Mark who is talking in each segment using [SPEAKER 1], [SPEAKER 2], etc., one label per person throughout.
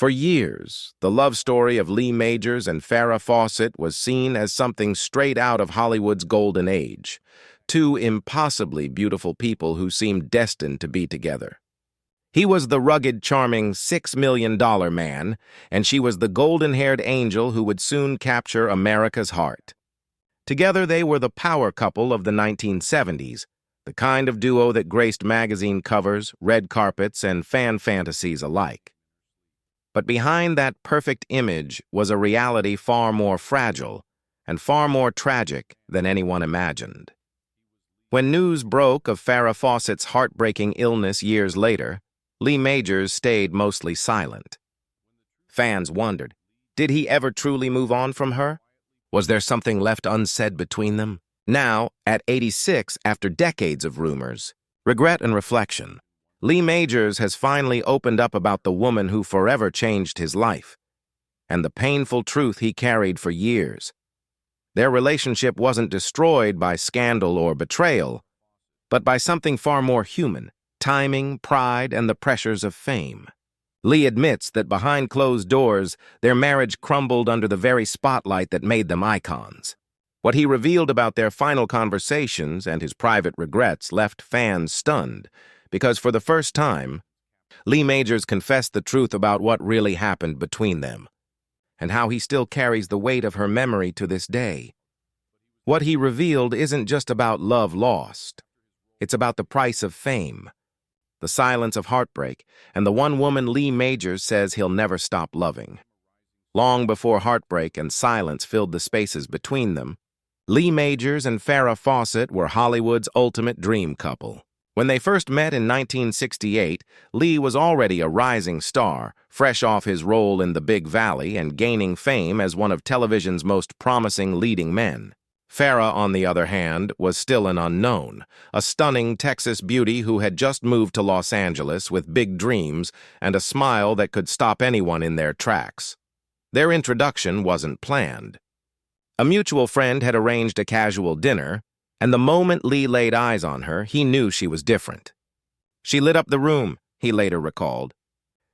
[SPEAKER 1] For years, the love story of Lee Majors and Farrah Fawcett was seen as something straight out of Hollywood's golden age, two impossibly beautiful people who seemed destined to be together. He was the rugged, charming $6 million man, and she was the golden-haired angel who would soon capture America's heart. Together, they were the power couple of the 1970s, the kind of duo that graced magazine covers, red carpets, and fan fantasies alike. But behind that perfect image was a reality far more fragile and far more tragic than anyone imagined. When news broke of Farrah Fawcett's heartbreaking illness years later, Lee Majors stayed mostly silent. Fans wondered, did he ever truly move on from her? Was there something left unsaid between them? Now, at 86, after decades of rumors, regret and reflection, Lee Majors has finally opened up about the woman who forever changed his life, and the painful truth he carried for years. Their relationship wasn't destroyed by scandal or betrayal, but by something far more human: timing, pride, and the pressures of fame. Lee admits that behind closed doors, their marriage crumbled under the very spotlight that made them icons. What he revealed about their final conversations and his private regrets left fans stunned, because for the first time, Lee Majors confessed the truth about what really happened between them, and how he still carries the weight of her memory to this day. What he revealed isn't just about love lost. It's about the price of fame, the silence of heartbreak, and the one woman Lee Majors says he'll never stop loving. Long before heartbreak and silence filled the spaces between them, Lee Majors and Farrah Fawcett were Hollywood's ultimate dream couple. When they first met in 1968, Lee was already a rising star, fresh off his role in The Big Valley and gaining fame as one of television's most promising leading men. Farrah, on the other hand, was still an unknown, a stunning Texas beauty who had just moved to Los Angeles with big dreams and a smile that could stop anyone in their tracks. Their introduction wasn't planned. A mutual friend had arranged a casual dinner, and the moment Lee laid eyes on her, he knew she was different. She lit up the room, he later recalled.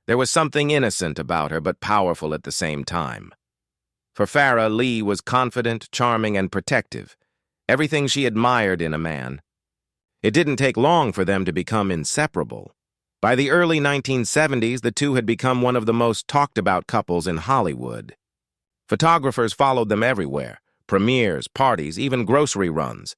[SPEAKER 1] There was something innocent about her, but powerful at the same time. For Farrah, Lee was confident, charming, and protective, everything she admired in a man. It didn't take long for them to become inseparable. By the early 1970s, the two had become one of the most talked-about couples in Hollywood. Photographers followed them everywhere: premieres, parties, even grocery runs.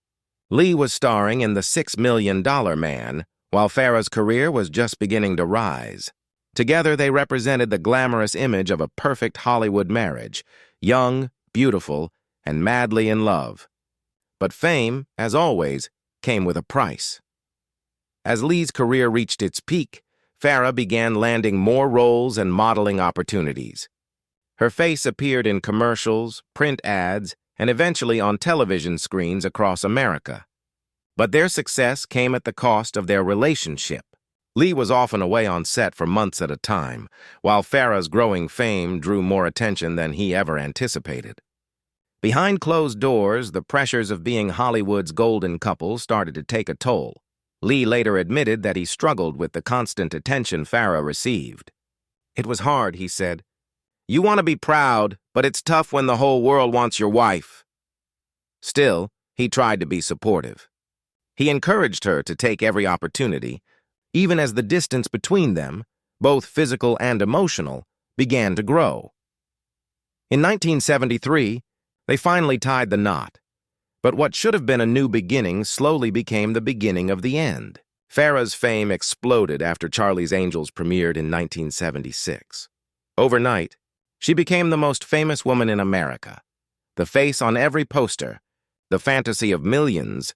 [SPEAKER 1] Lee was starring in The $6 Million Man, while Farrah's career was just beginning to rise. Together, they represented the glamorous image of a perfect Hollywood marriage: young, beautiful, and madly in love. But fame, as always, came with a price. As Lee's career reached its peak, Farrah began landing more roles and modeling opportunities. Her face appeared in commercials, print ads, and eventually on television screens across America. But their success came at the cost of their relationship. Lee was often away on set for months at a time, while Farrah's growing fame drew more attention than he ever anticipated. Behind closed doors, the pressures of being Hollywood's golden couple started to take a toll. Lee later admitted that he struggled with the constant attention Farrah received. "It was hard," he said. "You want to be proud, but it's tough when the whole world wants your wife." Still, he tried to be supportive. He encouraged her to take every opportunity, even as the distance between them, both physical and emotional, began to grow. In 1973, they finally tied the knot. But what should have been a new beginning slowly became the beginning of the end. Farrah's fame exploded after Charlie's Angels premiered in 1976. Overnight, she became the most famous woman in America, the face on every poster, the fantasy of millions,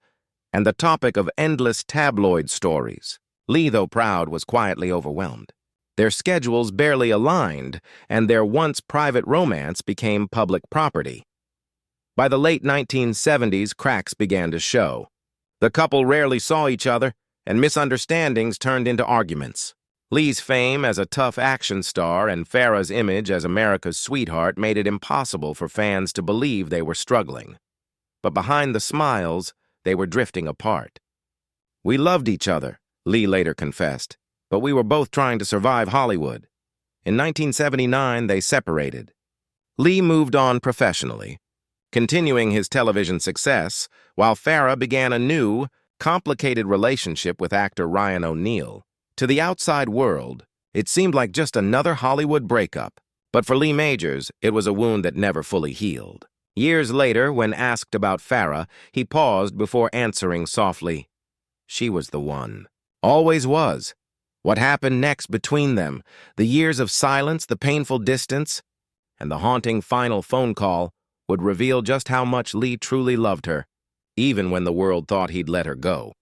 [SPEAKER 1] and the topic of endless tabloid stories. Lee, though proud, was quietly overwhelmed. Their schedules barely aligned, and their once private romance became public property. By the late 1970s, cracks began to show. The couple rarely saw each other, and misunderstandings turned into arguments. Lee's fame as a tough action star and Farrah's image as America's sweetheart made it impossible for fans to believe they were struggling. But behind the smiles, they were drifting apart. "We loved each other," Lee later confessed, "but we were both trying to survive Hollywood. In 1979, they separated. Lee moved on professionally, continuing his television success, while Farrah began a new, complicated relationship with actor Ryan O'Neal. To the outside world, it seemed like just another Hollywood breakup. But for Lee Majors, it was a wound that never fully healed. Years later, when asked about Farrah, he paused before answering softly, "She was the one. Always was." What happened next between them, the years of silence, the painful distance, and the haunting final phone call, would reveal just how much Lee truly loved her, even when the world thought he'd let her go.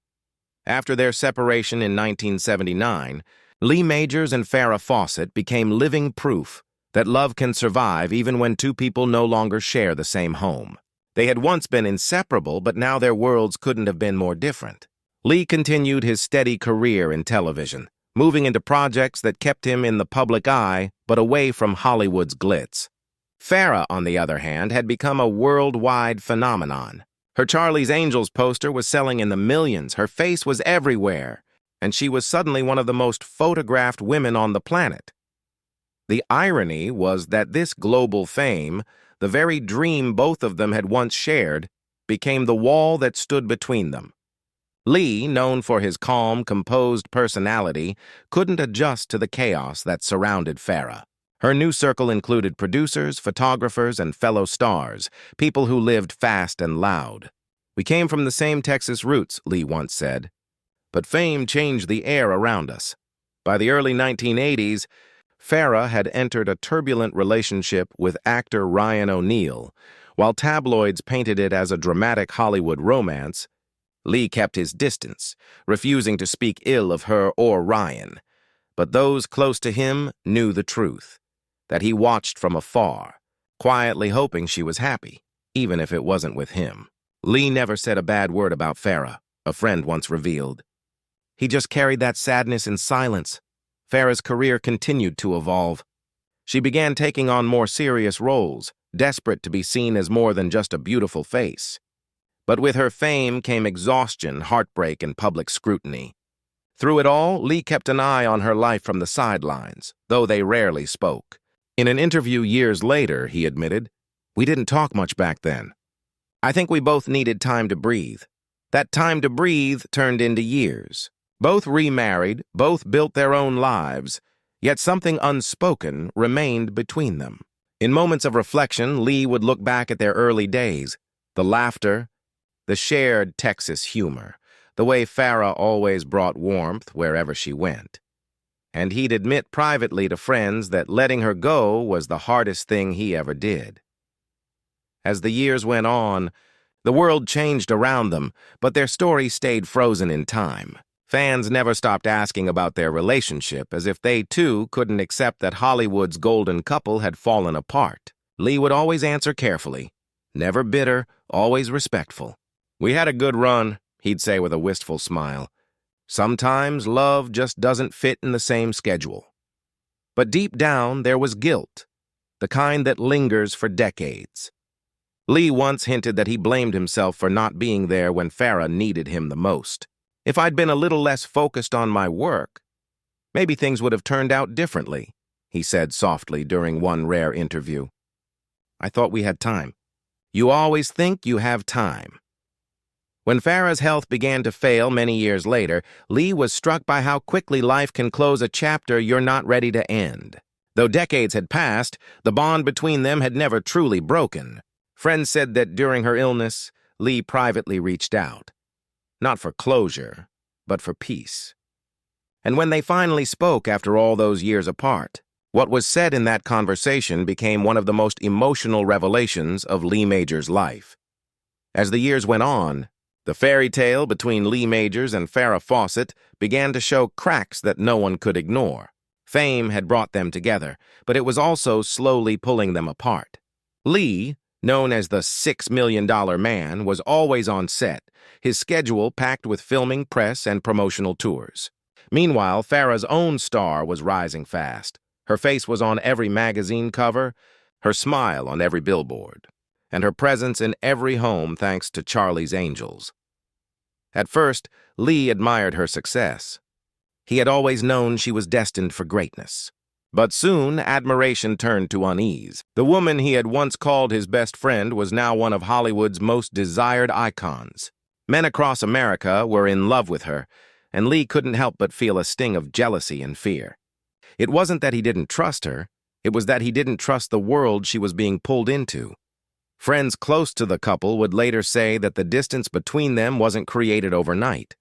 [SPEAKER 1] After their separation in 1979, Lee Majors and Farrah Fawcett became living proof that love can survive even when two people no longer share the same home. They had once been inseparable, but now their worlds couldn't have been more different. Lee continued his steady career in television, moving into projects that kept him in the public eye but away from Hollywood's glitz. Farrah, on the other hand, had become a worldwide phenomenon. Her Charlie's Angels poster was selling in the millions, her face was everywhere, and she was suddenly one of the most photographed women on the planet. The irony was that this global fame, the very dream both of them had once shared, became the wall that stood between them. Lee, known for his calm, composed personality, couldn't adjust to the chaos that surrounded Farrah. Her new circle included producers, photographers, and fellow stars, people who lived fast and loud. "We came from the same Texas roots," Lee once said, "but fame changed the air around us." By the early 1980s, Farrah had entered a turbulent relationship with actor Ryan O'Neal. While tabloids painted it as a dramatic Hollywood romance, Lee kept his distance, refusing to speak ill of her or Ryan. But those close to him knew the truth, that he watched from afar, quietly hoping she was happy, even if it wasn't with him. Lee never said a bad word about Farrah, a friend once revealed. He just carried that sadness in silence. Farrah's career continued to evolve. She began taking on more serious roles, desperate to be seen as more than just a beautiful face. But with her fame came exhaustion, heartbreak, and public scrutiny. Through it all, Lee kept an eye on her life from the sidelines, though they rarely spoke. In an interview years later, he admitted, "We didn't talk much back then. I think we both needed time to breathe." That time to breathe turned into years. Both remarried, both built their own lives, yet something unspoken remained between them. In moments of reflection, Lee would look back at their early days, the laughter, the shared Texas humor, the way Farrah always brought warmth wherever she went. And he'd admit privately to friends that letting her go was the hardest thing he ever did. As the years went on, the world changed around them, but their story stayed frozen in time. Fans never stopped asking about their relationship, as if they too couldn't accept that Hollywood's golden couple had fallen apart. Lee would always answer carefully, never bitter, always respectful. "We had a good run," he'd say with a wistful smile. "Sometimes love just doesn't fit in the same schedule." But deep down, there was guilt, the kind that lingers for decades. Lee once hinted that he blamed himself for not being there when Farrah needed him the most. "If I'd been a little less focused on my work, maybe things would have turned out differently," he said softly during one rare interview. "I thought we had time." You always think you have time. When Farrah's health began to fail many years later, Lee was struck by how quickly life can close a chapter you're not ready to end. Though decades had passed, the bond between them had never truly broken. Friends said that during her illness, Lee privately reached out. Not for closure, but for peace. And when they finally spoke after all those years apart, what was said in that conversation became one of the most emotional revelations of Lee Majors' life. As the years went on, the fairy tale between Lee Majors and Farrah Fawcett began to show cracks that no one could ignore. Fame had brought them together, but it was also slowly pulling them apart. Lee, known as the $6 million man, was always on set, his schedule packed with filming, press, and promotional tours. Meanwhile, Farrah's own star was rising fast. Her face was on every magazine cover, her smile on every billboard, and her presence in every home thanks to Charlie's Angels. At first, Lee admired her success. He had always known she was destined for greatness. But soon, admiration turned to unease. The woman he had once called his best friend was now one of Hollywood's most desired icons. Men across America were in love with her, and Lee couldn't help but feel a sting of jealousy and fear. It wasn't that he didn't trust her, it was that he didn't trust the world she was being pulled into. Friends close to the couple would later say that the distance between them wasn't created overnight.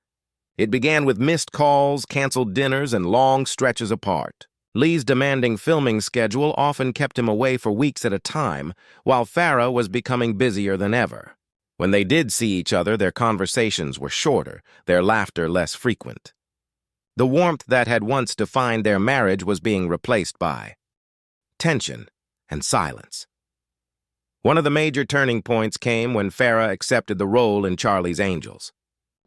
[SPEAKER 1] It began with missed calls, canceled dinners, and long stretches apart. Lee's demanding filming schedule often kept him away for weeks at a time, while Farrah was becoming busier than ever. When they did see each other, their conversations were shorter, their laughter less frequent. The warmth that had once defined their marriage was being replaced by tension and silence. One of the major turning points came when Farrah accepted the role in Charlie's Angels.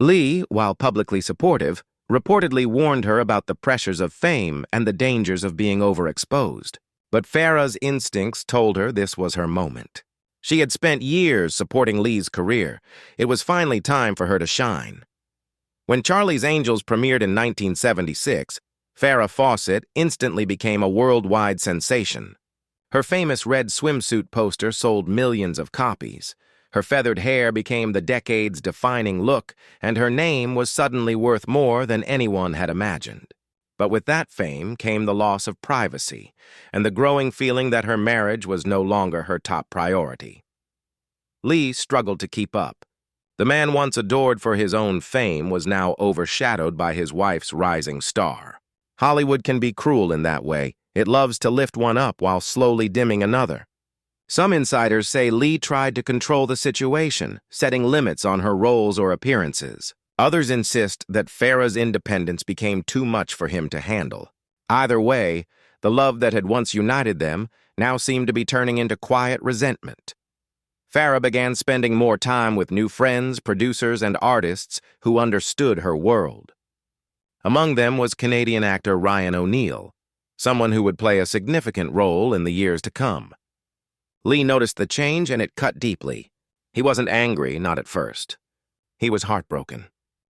[SPEAKER 1] Lee, while publicly supportive, reportedly warned her about the pressures of fame and the dangers of being overexposed. But Farrah's instincts told her this was her moment. She had spent years supporting Lee's career. It was finally time for her to shine. When Charlie's Angels premiered in 1976, Farrah Fawcett instantly became a worldwide sensation. Her famous red swimsuit poster sold millions of copies. Her feathered hair became the decade's defining look, and her name was suddenly worth more than anyone had imagined. But with that fame came the loss of privacy, and the growing feeling that her marriage was no longer her top priority. Lee struggled to keep up. The man once adored for his own fame was now overshadowed by his wife's rising star. Hollywood can be cruel in that way. It loves to lift one up while slowly dimming another. Some insiders say Lee tried to control the situation, setting limits on her roles or appearances. Others insist that Farrah's independence became too much for him to handle. Either way, the love that had once united them now seemed to be turning into quiet resentment. Farrah began spending more time with new friends, producers, and artists who understood her world. Among them was Canadian actor Ryan O'Neal, someone who would play a significant role in the years to come. Lee noticed the change, and it cut deeply. He wasn't angry, not at first. He was heartbroken.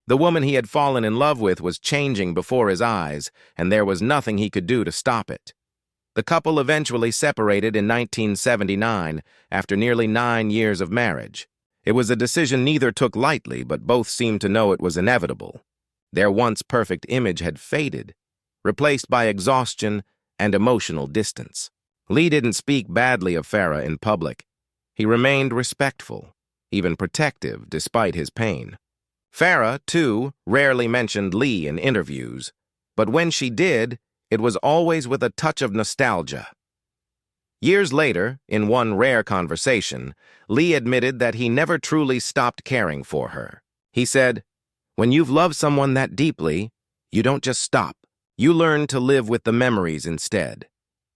[SPEAKER 1] The woman he had fallen in love with was changing before his eyes, and there was nothing he could do to stop it. The couple eventually separated in 1979 after nearly 9 years of marriage. It was a decision neither took lightly, but both seemed to know it was inevitable. Their once perfect image had faded, replaced by exhaustion and emotional distance. Lee didn't speak badly of Farrah in public. He remained respectful, even protective, despite his pain. Farrah, too, rarely mentioned Lee in interviews, but when she did, it was always with a touch of nostalgia. Years later, in one rare conversation, Lee admitted that he never truly stopped caring for her. He said, "When you've loved someone that deeply, you don't just stop. You learn to live with the memories instead."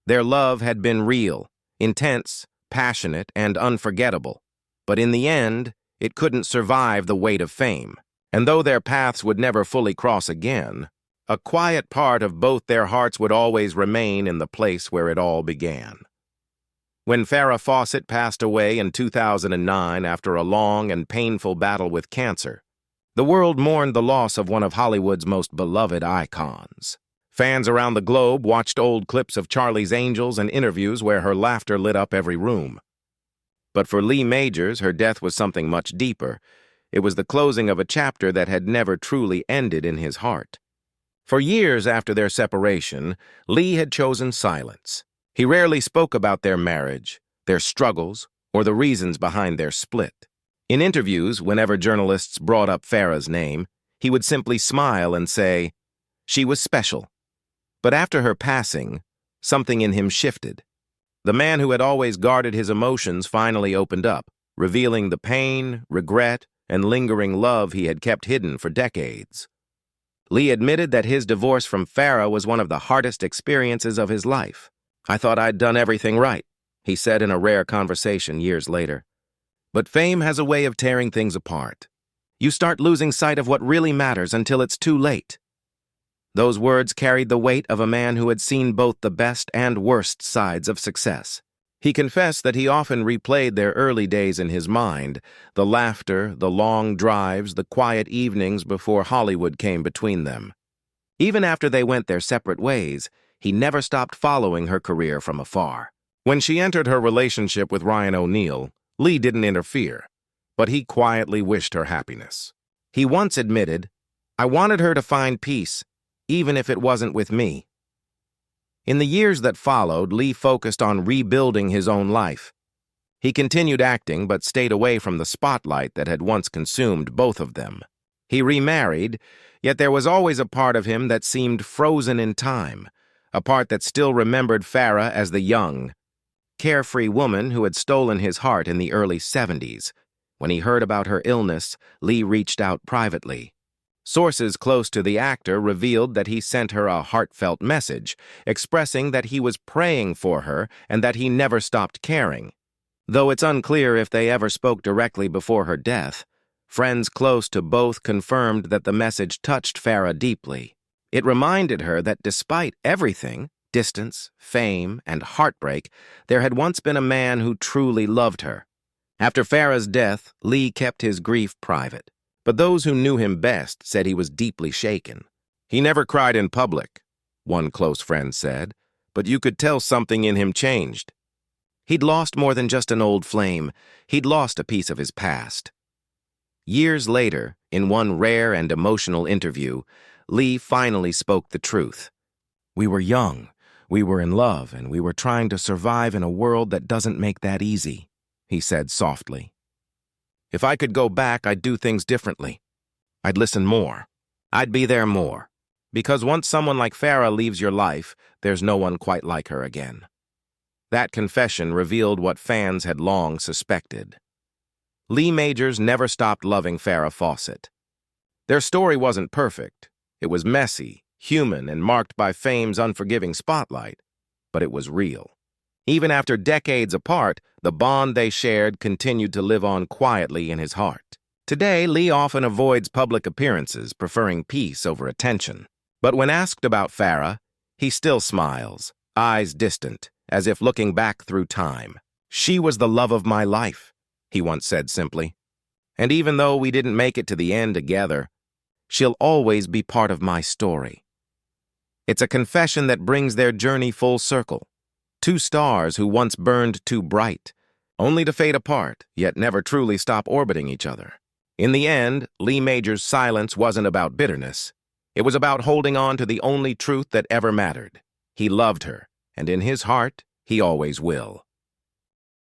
[SPEAKER 1] Their love had been real, intense, passionate, and unforgettable. But in the end, it couldn't survive the weight of fame. And though their paths would never fully cross again, a quiet part of both their hearts would always remain in the place where it all began. When Farrah Fawcett passed away in 2009 after a long and painful battle with cancer, the world mourned the loss of one of Hollywood's most beloved icons. Fans around the globe watched old clips of Charlie's Angels and interviews where her laughter lit up every room. But for Lee Majors, her death was something much deeper. It was the closing of a chapter that had never truly ended in his heart. For years after their separation, Lee had chosen silence. He rarely spoke about their marriage, their struggles, or the reasons behind their split. In interviews, whenever journalists brought up Farrah's name, he would simply smile and say, "She was special." But after her passing, something in him shifted. The man who had always guarded his emotions finally opened up, revealing the pain, regret, and lingering love he had kept hidden for decades. Lee admitted that his divorce from Farrah was one of the hardest experiences of his life. "I thought I'd done everything right," he said in a rare conversation years later. But fame has a way of tearing things apart. You start losing sight of what really matters until it's too late. Those words carried the weight of a man who had seen both the best and worst sides of success. He confessed that he often replayed their early days in his mind, the laughter, the long drives, the quiet evenings before Hollywood came between them. Even after they went their separate ways, he never stopped following her career from afar. When she entered her relationship with Ryan O'Neal, Lee didn't interfere, but he quietly wished her happiness. He once admitted, "I wanted her to find peace, even if it wasn't with me." In the years that followed, Lee focused on rebuilding his own life. He continued acting but stayed away from the spotlight that had once consumed both of them. He remarried, yet there was always a part of him that seemed frozen in time, a part that still remembered Farrah as the young, carefree woman who had stolen his heart in the early 70s. When he heard about her illness, Lee reached out privately. Sources close to the actor revealed that he sent her a heartfelt message, expressing that he was praying for her and that he never stopped caring. Though it's unclear if they ever spoke directly before her death, friends close to both confirmed that the message touched Farrah deeply. It reminded her that despite everything, distance, fame, and heartbreak, there had once been a man who truly loved her. After Farrah's death, Lee kept his grief private, but those who knew him best said he was deeply shaken. "He never cried in public," one close friend said, "but you could tell something in him changed." He'd lost more than just an old flame. He'd lost a piece of his past. Years later, in one rare and emotional interview, Lee finally spoke the truth. "We were young, we were in love, and we were trying to survive in a world that doesn't make that easy," he said softly. "If I could go back, I'd do things differently. I'd listen more. I'd be there more. Because once someone like Farrah leaves your life, there's no one quite like her again." That confession revealed what fans had long suspected. Lee Majors never stopped loving Farrah Fawcett. Their story wasn't perfect. It was messy, human, and marked by fame's unforgiving spotlight, but it was real. Even after decades apart, the bond they shared continued to live on quietly in his heart. Today, Lee often avoids public appearances, preferring peace over attention. But when asked about Farrah, he still smiles, eyes distant, as if looking back through time. "She was the love of my life," he once said simply. "And even though we didn't make it to the end together, she'll always be part of my story." It's a confession that brings their journey full circle. Two stars who once burned too bright, only to fade apart, yet never truly stop orbiting each other. In the end, Lee Majors' silence wasn't about bitterness. It was about holding on to the only truth that ever mattered. He loved her, and in his heart, he always will.